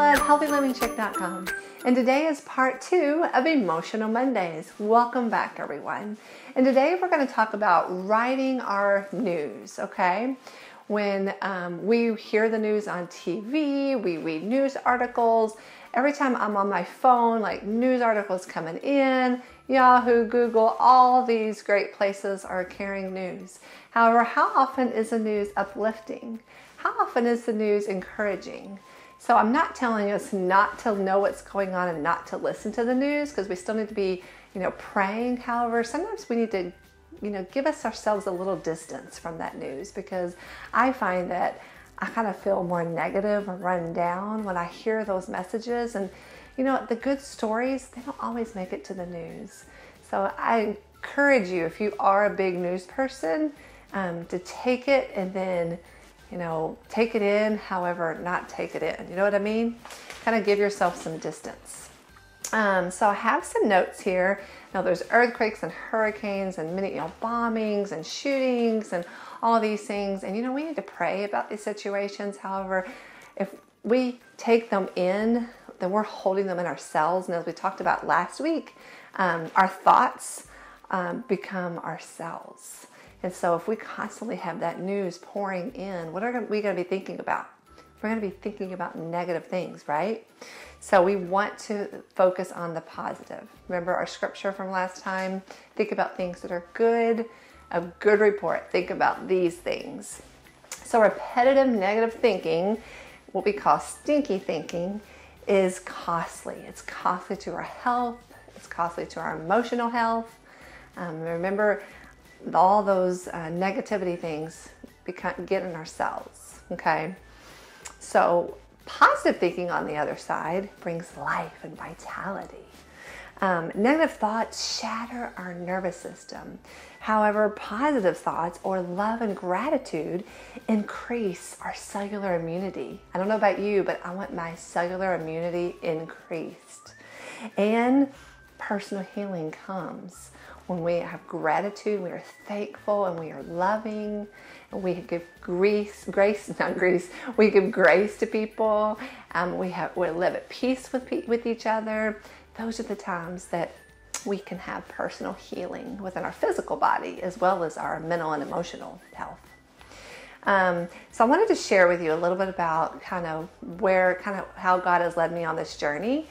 Angela at HealthyLivingChick.com, and today is part 2 of Emotional Mondays. Welcome back, everyone. And today we're going to talk about writing our news, okay? When we hear the news on TV, we read news articles. Every time I'm on my phone, like news articles coming in, Yahoo, Google, all these great places are carrying news. However, how often is the news uplifting? How often is the news encouraging? So I'm not telling us not to know what's going on and not to listen to the news, because we still need to be, praying. However, sometimes we need to, give ourselves a little distance from that news, because I find that I kind of feel more negative or run down when I hear those messages. And the good stories, they don't always make it to the news. So I encourage you, if you are a big news person, to take it and then, take it in, however, not take it in. You know what I mean? Kind of give yourself some distance. So I have some notes here. Now there's earthquakes and hurricanes and many, bombings and shootings and all these things. And, we need to pray about these situations. However, if we take them in, then we're holding them in ourselves. And as we talked about last week, our thoughts become ourselves. And so if we constantly have that news pouring in, what are we going to be thinking about? We're going to be thinking about negative things, right? So we want to focus on the positive. Remember our scripture from last time? Think about things that are good, a good report. Think about these things. So repetitive negative thinking, what we call stinky thinking, is costly. It's costly to our health. It's costly to our emotional health. Remember, all those negativity things get in ourselves, okay? So positive thinking, on the other side, brings life and vitality. Negative thoughts shatter our nervous system. However, positive thoughts or love and gratitude increase our cellular immunity. I don't know about you, but I want my cellular immunity increased. And personal healing comes when we have gratitude, we are thankful, and we are loving, and we give we give grace to people. We live at peace with each other. Those are the times that we can have personal healing within our physical body as well as our mental and emotional health. So I wanted to share with you a little bit about how God has led me on this journey.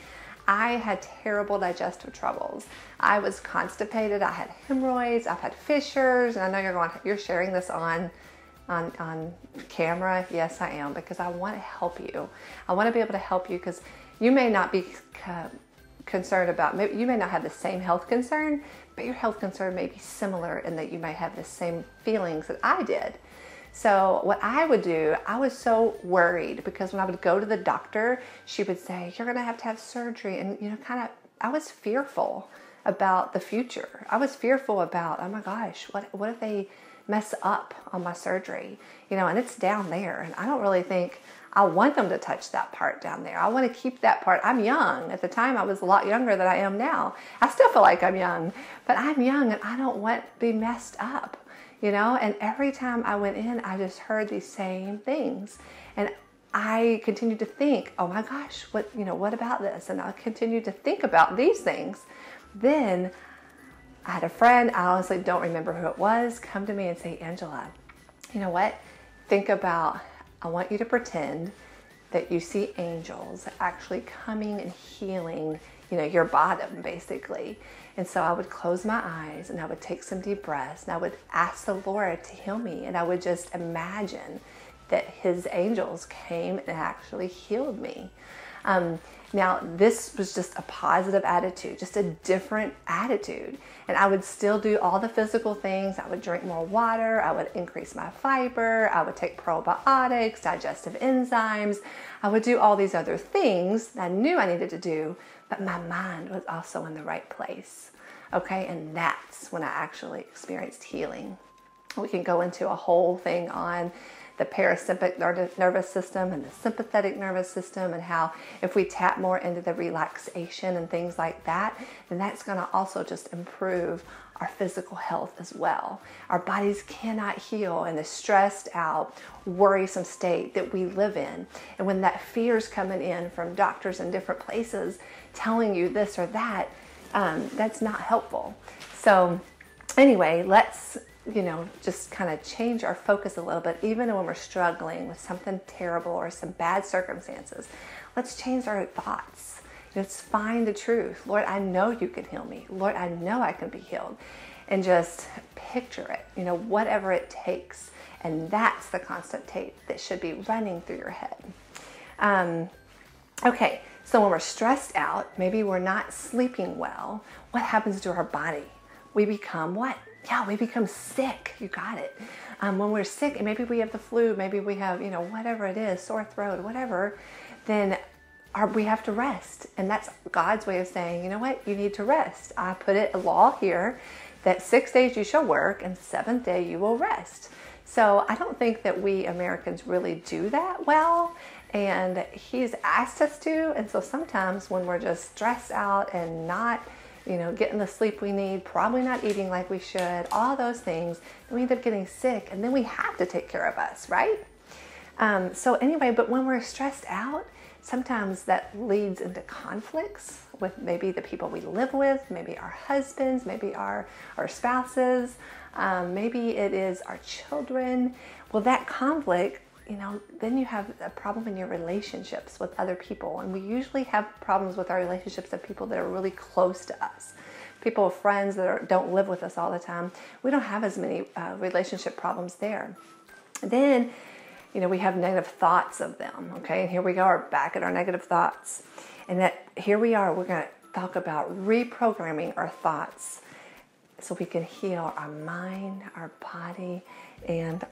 I had terrible digestive troubles. I was constipated. I had hemorrhoids. I've had fissures. And I know you're sharing this on camera. Yes, I am, because I want to help you. I want to be able to help you, because you may not be concerned about, maybe you may not have the same health concern, but your health concern may be similar in that you may have the same feelings that I did. So what I would do, I was so worried, because when I would go to the doctor, she would say, you're going to have surgery. And, I was fearful about the future. I was fearful about, oh my gosh, what if they mess up on my surgery? And it's down there. And I don't really think I want them to touch that part down there. I want to keep that part. I'm young. At the time, I was a lot younger than I am now. I still feel like I'm young, but I'm young and I don't want to be messed up. And every time I went in, I just heard these same things. And I continued to think, oh my gosh, what about this? And I continued to think about these things. Then I had a friend, I honestly don't remember who it was, come to me and say, Angela, you know what? I want you to pretend that you see angels actually coming and healing, your bottom, basically. And so I would close my eyes and I would take some deep breaths and I would ask the Lord to heal me. And I would just imagine that his angels came and actually healed me. Now, this was just a positive attitude, just a different attitude. And I would still do all the physical things. I would drink more water. I would increase my fiber. I would take probiotics, digestive enzymes. I would do all these other things that I knew I needed to do, but my mind was also in the right place. Okay, and that's when I actually experienced healing. We can go into a whole thing on the parasympathetic nervous system and the sympathetic nervous system, and how if we tap more into the relaxation and things like that, then that's going to also just improve our physical health as well. Our bodies cannot heal in the stressed out, worrisome state that we live in. And when that fear is coming in from doctors in different places telling you this or that, that's not helpful. So anyway, let's just kind of change our focus a little bit, even when we're struggling with something terrible or some bad circumstances. Let's change our thoughts. Let's find the truth. Lord, I know you can heal me. Lord, I know I can be healed. And just picture it, whatever it takes. And that's the constant tape that should be running through your head. Okay, so when we're stressed out, maybe we're not sleeping well, what happens to our body? We become what? Yeah, we become sick. You got it. When we're sick, maybe we have the flu, maybe we have, whatever it is, sore throat, whatever, then we have to rest. And that's God's way of saying, you know what? You need to rest. I put a law here that 6 days you shall work and 7th day you will rest. So I don't think that we Americans really do that well. And He's asked us to. And so sometimes when we're just stressed out and not getting the sleep we need, probably not eating like we should, all those things, we end up getting sick, and then we have to take care of us, right? So anyway, but when we're stressed out, sometimes that leads into conflicts with maybe the people we live with, maybe our husbands, maybe our spouses, maybe it is our children. Well, that conflict, then you have a problem in your relationships with other people. And we usually have problems with our relationships with people that are really close to us. People, friends that don't live with us all the time. We don't have as many relationship problems there. Then, we have negative thoughts of them, okay? And here we are back at our negative thoughts. And here we are, we're going to talk about reprogramming our thoughts so we can heal our mind, our body, and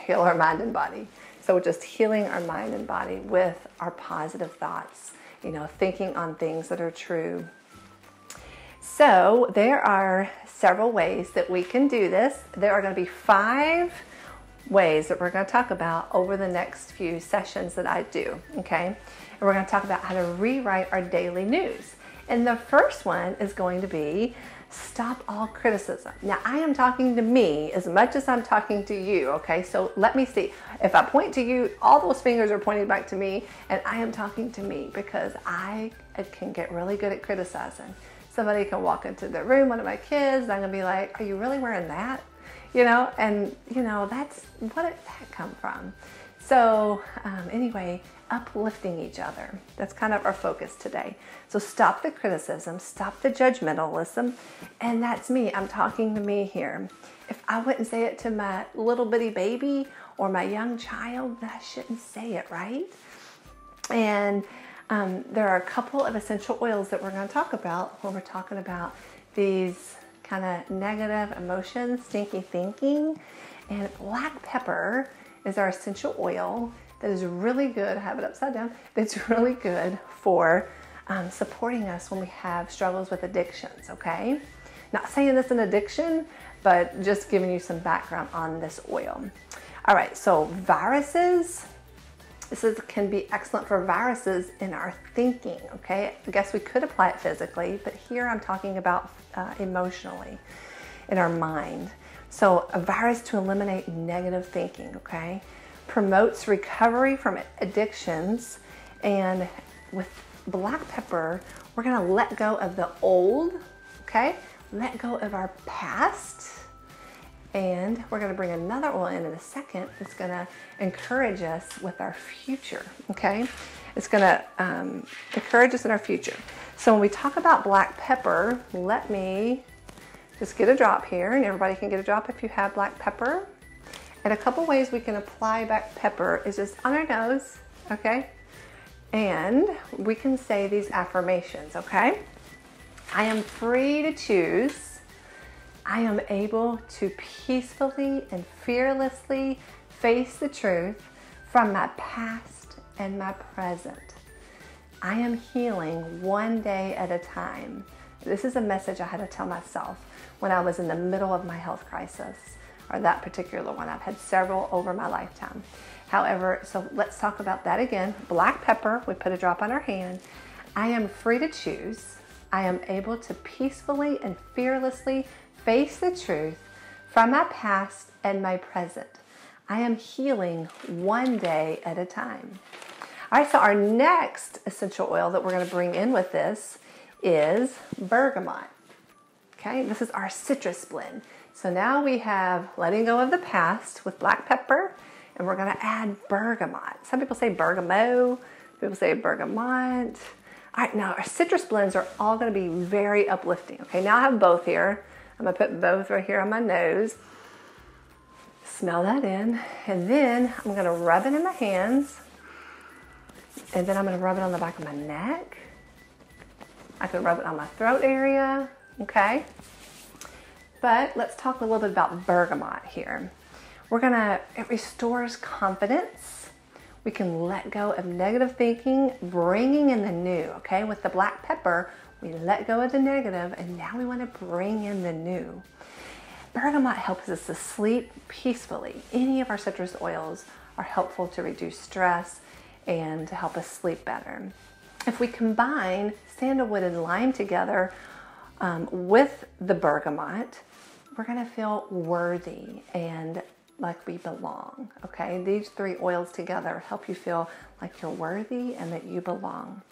heal our mind and body. So just healing our mind and body with our positive thoughts, thinking on things that are true. So there are several ways that we can do this. There are going to be 5 ways that we're going to talk about over the next few sessions that I do, okay? And we're going to talk about how to rewrite our daily news. And the first one is going to be stop all criticism. Now, I am talking to me as much as I'm talking to you, okay? So let me see. If I point to you, all those fingers are pointing back to me, and I am talking to me because I can get really good at criticizing. Somebody can walk into the room, one of my kids, and I'm going to be like, are you really wearing that? That's, what did that come from? So anyway, uplifting each other. That's kind of our focus today. So stop the criticism, stop the judgmentalism, and that's me. I'm talking to me here. If I wouldn't say it to my little bitty baby or my young child, then I shouldn't say it, right? And there are a couple of essential oils that we're going to talk about when we're talking about these kind of negative emotions, stinky thinking. And black pepper is our essential oil that is really good. I have it upside down. That's really good for supporting us when we have struggles with addictions, okay? Not saying it's an addiction, but just giving you some background on this oil. All right, so viruses. Can be excellent for viruses in our thinking, okay? I guess we could apply it physically, but here I'm talking about emotionally in our mind. So a virus to eliminate negative thinking, okay? Promotes recovery from addictions, and with black pepper, we're gonna let go of the old, okay? Let go of our past, and we're gonna bring another oil in a second that's gonna encourage us with our future, okay? It's gonna encourage us in our future. So when we talk about black pepper, let me just get a drop here, and everybody can get a drop if you have black pepper. And a couple ways we can apply black pepper is just on our nose, okay? And we can say these affirmations, okay? I am free to choose. I am able to peacefully and fearlessly face the truth from my past and my present. I am healing one day at a time. This is a message I had to tell myself when I was in the middle of my health crisis, or that particular one. I've had several over my lifetime. However, so let's talk about that again. Black pepper, we put a drop on our hand. I am free to choose. I am able to peacefully and fearlessly face the truth from my past and my present. I am healing one day at a time. All right, so our next essential oil that we're going to bring in with this is bergamot. Okay, this is our citrus blend. So now we have letting go of the past with black pepper, and we're going to add bergamot. Some people say bergamot, people say bergamot. All right, now our citrus blends are all going to be very uplifting. Okay, now I have both here. I'm going to put both right here on my nose. Smell that in, and then I'm going to rub it in my hands, and then I'm going to rub it on the back of my neck. I can rub it on my throat area, okay? But let's talk a little bit about bergamot here. It restores confidence. We can let go of negative thinking, bringing in the new, okay? With the black pepper, we let go of the negative, and now we want to bring in the new. Bergamot helps us to sleep peacefully. Any of our citrus oils are helpful to reduce stress and to help us sleep better. If we combine sandalwood and lime together with the bergamot, we're going to feel worthy and like we belong, okay? These three oils together help you feel like you're worthy and that you belong.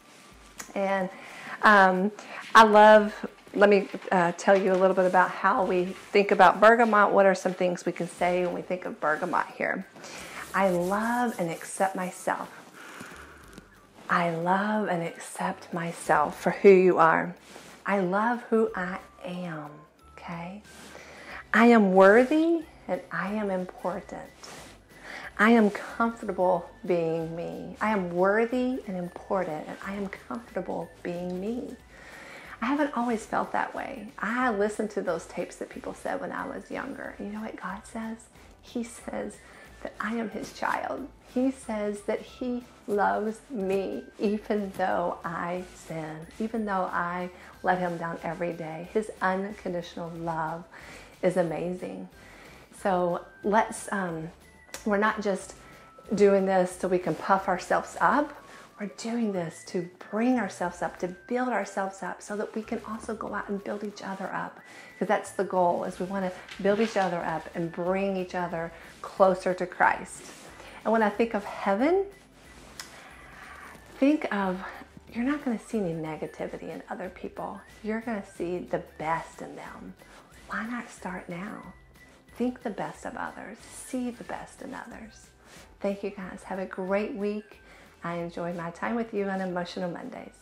And let me tell you a little bit about how we think about bergamot. What are some things we can say when we think of bergamot here? I love and accept myself. I love and accept myself for who you are. I love who I am, okay? I am worthy and I am important. I am comfortable being me. I am worthy and important, and I am comfortable being me. I haven't always felt that way. I listened to those tapes that people said when I was younger. You know what God says? He says that I am his child. He says that he loves me even though I sin, even though I let him down every day. His unconditional love is amazing. So we're not just doing this so we can puff ourselves up. We're doing this to bring ourselves up, to build ourselves up so that we can also go out and build each other up. Because that's the goal, is we want to build each other up and bring each other closer to Christ. And when I think of heaven, think of, you're not going to see any negativity in other people. You're going to see the best in them. Why not start now? Think the best of others. See the best in others. Thank you guys. Have a great week. I enjoyed my time with you on Emotional Mondays.